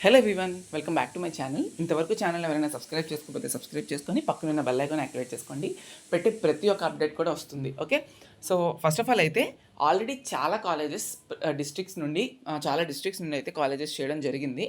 Hello everyone, welcome back to my channel. ఇంతవరకు channel ఎవరైనా subscribe చేసుకోకపోతే సబ్స్క్రైబ్ చేసుకొని పక్కన ఉన్న బెల్ ఐకాన్ యాక్టివేట్ చేసుకోండి. పెట్టే ప్రతి ఒక్క అప్డేట్ కూడా వస్తుంది. Okay, so first of all అయితే ఆల్రెడీ చాలా కాలేజెస్ డిస్ట్రిక్ట్స్ నుండి అయితే కాలేజెస్ చేయడం జరిగింది.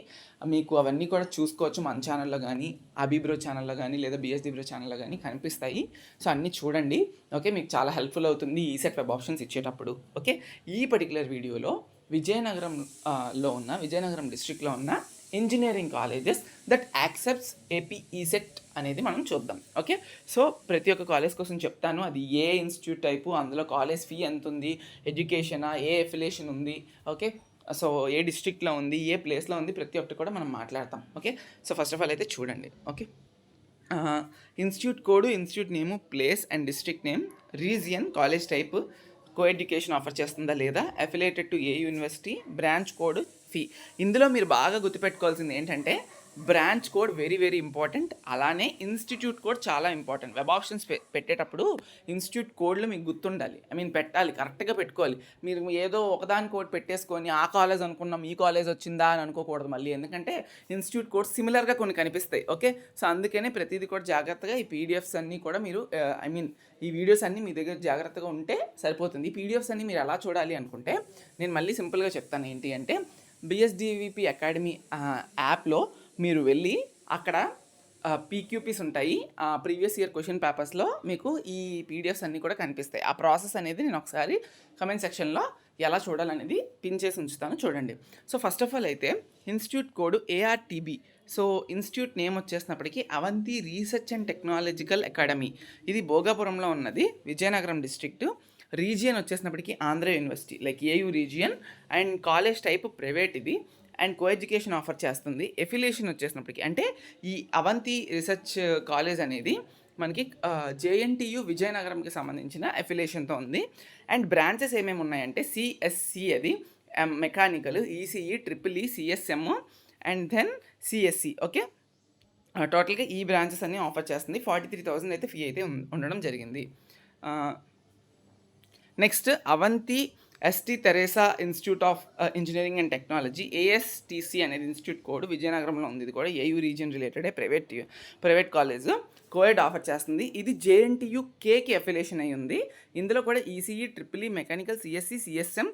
మీకు అవన్నీ కూడా చూసుకోవచ్చు మన ఛానల్లో కానీ, అబీబ్రో ఛానల్లో కానీ, లేదా బిఎస్డి బ్రో ఛానల్లో కానీ కనిపిస్తాయి. సో అన్నీ చూడండి. ఓకే, మీకు చాలా హెల్ప్ఫుల్ అవుతుంది ఈసెట్ వెబ్ ఆప్షన్స్ ఇచ్చేటప్పుడు. ఓకే, ఈ పర్టికులర్ వీడియోలో విజయనగరం డిస్ట్రిక్ట్లో ఉన్న engineering colleges that accepts AP ECET అనేది మనం చూద్దాం. ఓకే, సో ప్రతి ఒక్క కాలేజ్ కోసం చెప్తాను. అది ఏ ఇన్స్టిట్యూట్ టైపు, అందులో కాలేజ్ ఫీ ఎంత ఉంది, ఎడ్యుకేషనా, ఏ ఎఫిలియేషన్ ఉంది, ఓకే, సో ఏ డిస్ట్రిక్ట్లో ఉంది, ఏ ప్లేస్లో ఉంది, ప్రతి ఒక్కటి కూడా మనం మాట్లాడతాం. Okay, so first of all అయితే చూడండి. Okay, institute code, institute name, place and district name, region, college type, co education offer చేస్తుందా లేదా, affiliated to A university, branch code, fee. ఇందులో మీరు బాగా గుర్తుపెట్టుకోవాల్సింది ఏంటంటే branch code very very important. అలానే ఇన్స్టిట్యూట్ కోడ్ చాలా ఇంపార్టెంట్. వెబ్ ఆప్షన్స్ పెట్టేటప్పుడు ఇన్స్టిట్యూట్ కోడ్లు మీకు గుర్తుండాలి. పెట్టాలి, కరెక్ట్గా పెట్టుకోవాలి. మీరు ఏదో ఒకదాని కోడ్ పెట్టేసుకొని ఆ కాలేజ్ అనుకున్నాం ఈ కాలేజ్ వచ్చిందా అని అనుకోకూడదు మళ్ళీ, ఎందుకంటే ఇన్స్టిట్యూట్ కోడ్ సిమిలర్గా కొన్ని కనిపిస్తాయి. ఓకే, సో అందుకనే ప్రతిదీ కూడా జాగ్రత్తగా ఈ పీడిఎఫ్స్ అన్నీ కూడా మీరు ఈ వీడియోస్ అన్నీ మీ దగ్గర జాగ్రత్తగా ఉంటే సరిపోతుంది. ఈ పీడిఎఫ్స్ అన్నీ మీరు ఎలా చూడాలి అనుకుంటే నేను మళ్ళీ సింపుల్గా చెప్తాను. ఏంటి అంటే బిఎస్డివిపి అకాడమీ యాప్లో మీరు వెళ్ళి అక్కడ పీక్యూపీస్ ఉంటాయి. ప్రీవియస్ ఇయర్ క్వశ్చన్ పేపర్స్లో మీకు ఈ పీడిఎఫ్స్ అన్నీ కూడా కనిపిస్తాయి. ఆ ప్రాసెస్ అనేది నేను ఒకసారి కమెంట్ సెక్షన్లో ఎలా చూడాలనేది పిన్ చేసి ఉంచుతాను, చూడండి. సో ఫస్ట్ ఆఫ్ ఆల్ అయితే institute code ARTB. So institute name వచ్చేసినప్పటికీ Avanthi research and technological academy. ఇది భోగాపురంలో ఉన్నది, విజయనగరం డిస్ట్రిక్ట్. రీజియన్ వచ్చేసినప్పటికీ Andhra university, like AU region. And college type private ఇది. అండ్ కో ఎడ్యుకేషన్ ఆఫర్ చేస్తుంది. ఎఫిలియేషన్ వచ్చేసినప్పటికీ అంటే ఈ అవంతి రీసెర్చ్ కాలేజ్ అనేది మనకి జేఎన్టీయూ విజయనగరంకి సంబంధించిన ఎఫిలియేషన్తో ఉంది. అండ్ బ్రాంచెస్ ఏమేమి ఉన్నాయంటే సిఎస్సి, అది mechanical, ECE, triple E, CSM and then CSC. Okay, టోటల్గా ఈ బ్రాంచెస్ అన్నీ ఆఫర్ చేస్తుంది. 43,000 అయితే ఫీ అయితే ఉండడం జరిగింది. Next Avanthi ST Teresa institute of engineering and technology, ASTC అనేది ఇన్స్టిట్యూట్ కోడ్, విజయనగరంలో ఉంది. ఇది కూడా AU region related private college, coed offer చేస్తుంది. ఇది జేఎన్టీయూ కేకి అఫిలియేషన్ అయి ఉంది. ఇందులో కూడా ECE, triple E, mechanical, CSC, CSM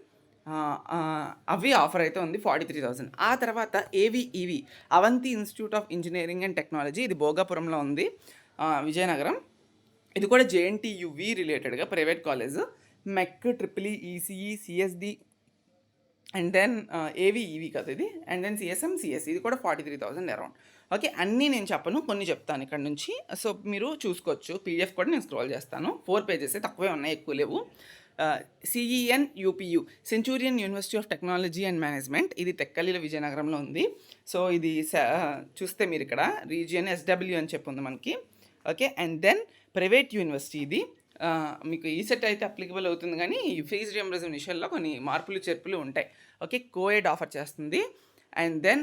అవి ఆఫర్ అయితే ఉంది. 43,000. ఆ తర్వాత AVEV, Avanthi institute of engineering and technology, ఇది భోగాపురంలో ఉంది, విజయనగరం. ఇది కూడా జేఎన్టీయూవి రిలేటెడ్గా private college. Mech, triple E, ECE, CSD and then ఏవిఈవి కదా ఇది, అండ్ దెన్ సిఎస్ఎం, సిఎస్సి, ఇది కూడా 43,000 అరౌండ్. ఓకే, అన్నీ నేను చెప్పను, కొన్ని చెప్తాను ఇక్కడ నుంచి. సో మీరు చూసుకోవచ్చు. పీడిఎఫ్ కూడా నేను స్క్రోల్ చేస్తాను. 4 పేజెస్ తక్కువే ఉన్నాయి, ఎక్కువ లేవు. CEN UPU, Centurion university of technology and management, ఇది తెక్కలిలో విజయనగరంలో ఉంది. సో ఇది చూస్తే మీరు ఇక్కడ రీజియన్ ఎస్డబ్ల్యూ అని చెప్పి ఉంది మనకి. Okay, and then private university ఇది. మీకు ఈసెట్ అయితే అప్లికబుల్ అవుతుంది, కానీ ఫీజ్ రియంబర్స్మెంట్ విషయంలో కొన్ని మార్పులు చేర్పులు ఉంటాయి. ఓకే, కోఎడ్ ఆఫర్ చేస్తుంది. అండ్ దెన్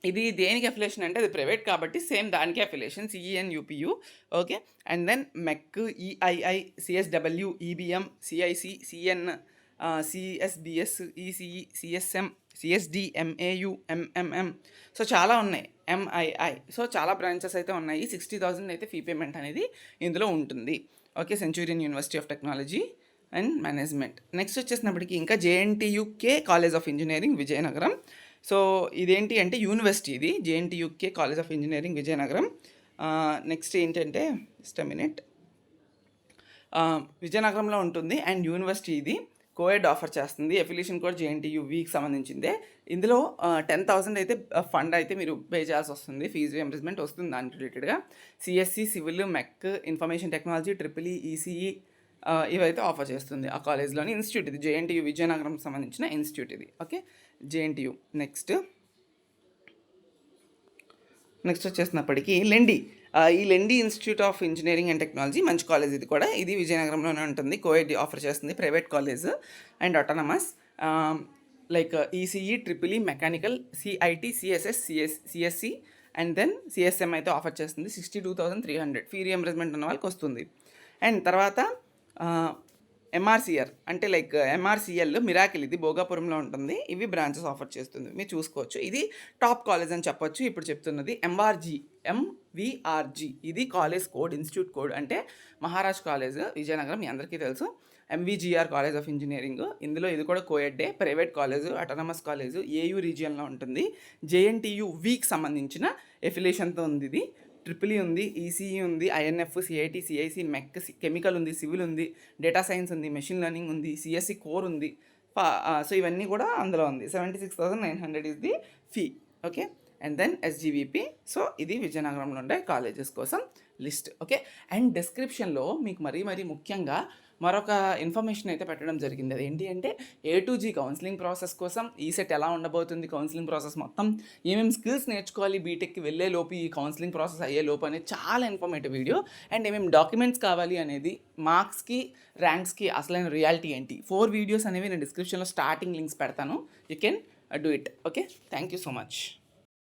ఇది దేనికి అఫిలియేషన్ అంటే అది ప్రైవేట్ కాబట్టి సేమ్ దానికి affiliation, CEN UPU. Okay, and then mech, EII, CSW, EBM, CIC, CN, CSBS, ECE, CSM, CSD, MAU, MMM. So చాలా ఉన్నాయి, ఎంఐఐ. సో చాలా బ్రాంచెస్ అయితే ఉన్నాయి. 60,000 అయితే ఫీ పేమెంట్ అనేది ఇందులో ఉంటుంది. Okay, Centurion university of technology and management. Next వచ్చేసినప్పటికీ ఇంకా JNTUK college of engineering Vizianagaram. So ఇదేంటి అంటే యూనివర్సిటీ, ఇది JNTUK college of engineering Vizianagaram. Next ఏంటంటే జస్ట్ మినిట్, విజయనగరంలో ఉంటుంది అండ్ యూనివర్సిటీ ఇది. కోఎడ్ ఆఫర్ చేస్తుంది. ఎఫిలియేషన్ కూడా జేఎన్టీయూవికి సంబంధించిందే. ఇందులో 10,000 అయితే ఫండ్ అయితే మీరు పే చేయాల్సి వస్తుంది, ఫీజు రియంబర్స్మెంట్ వస్తుంది దానికి రిలేటెడ్గా. CSC, civil, mech, information technology, triple E, ECE ఇవైతే ఆఫర్ చేస్తుంది ఆ కాలేజ్లోని. ఇన్స్టిట్యూట్ ఇది జేఎన్టీయూ విజయనగరం సంబంధించిన ఇన్స్టిట్యూట్ ఇది. Okay, JNTU. నెక్స్ట్ వచ్చేసినప్పటికీ లెండి, ఈ లెండి institute of engineering and technology, మంచి కాలేజ్ ఇది కూడా. ఇది విజయనగరంలోనే ఉంటుంది, కోఎడ్ ఆఫర్ చేస్తుంది, private college and autonomous. Like ECE, triple E, mechanical, CIT, CSS, CSC and then CSM అయితే ఆఫర్ చేస్తుంది. 62,300 ఫీ రియంబర్స్మెంట్ ఉన్న వాళ్ళకి వస్తుంది. అండ్ తర్వాత ఎంఆర్సిఆర్ అంటే లైక్ ఎంఆర్సిఎల్ మిరాకిల్, ఇది భోగాపురంలో ఉంటుంది. ఇవి బ్రాంచెస్ ఆఫర్ చేస్తుంది, మీరు చూసుకోవచ్చు. ఇది టాప్ కాలేజ్ అని చెప్పొచ్చు. ఇప్పుడు చెప్తున్నది ఎంవిఆర్జీ, ఇది కాలేజ్ కోడ్, ఇన్స్టిట్యూట్ కోడ్. అంటే మహారాజ్ కాలేజ్ విజయనగరం, మీ అందరికీ తెలుసు. ఎంవిజిఆర్ కాలేజ్ ఆఫ్ ఇంజనీరింగ్, ఇందులో ఇది కూడా కోఎడ్డే, private college, autonomous college, AU రీజియన్లో ఉంటుంది. జేఎన్టీయూ వీక్ సంబంధించిన ఎఫిలియేషన్తో ఉంది. ఇది ట్రిపుల్ ఉంది, ఈసీఈ ఉంది, INF, CIT, CIC, mech, chemical ఉంది, సివిల్ ఉంది, డేటా సైన్స్ ఉంది, మెషిన్ లెర్నింగ్ ఉంది, సిఎస్సి కోర్ ఉంది. సో ఇవన్నీ కూడా అందులో ఉంది. 76,900 is the fee. Okay, and then SGVP. So ఇది విజయనగరంలో ఉండే కాలేజెస్ కోసం లిస్ట్. ఓకే, అండ్ డిస్క్రిప్షన్లో మీకు మరీ ముఖ్యంగా మరొక ఇన్ఫర్మేషన్ అయితే పెట్టడం జరిగింది. అది ఏంటి అంటే A2G కౌన్సిలింగ్ ప్రాసెస్ కోసం ఈసెట్ ఎలా ఉండబోతుంది, కౌన్సిలింగ్ ప్రాసెస్ మొత్తం ఏమేమి స్కిల్స్ నేర్చుకోవాలి బీటెక్కి వెళ్ళే లోపు, ఈ కౌన్సిలింగ్ ప్రాసెస్ అయ్యే లోపు అనేది చాలా ఇన్ఫర్మేటివ్ వీడియో. అండ్ ఏమేమి డాక్యుమెంట్స్ కావాలి అనేది, మార్క్స్కి ర్యాంక్స్కి అసలైన రియాలిటీ ఏంటి, 4 వీడియోస్ అనేవి నేను డిస్క్రిప్షన్లో స్టార్టింగ్ లింక్స్ పెడతాను. You can do it. Okay, thank you so much.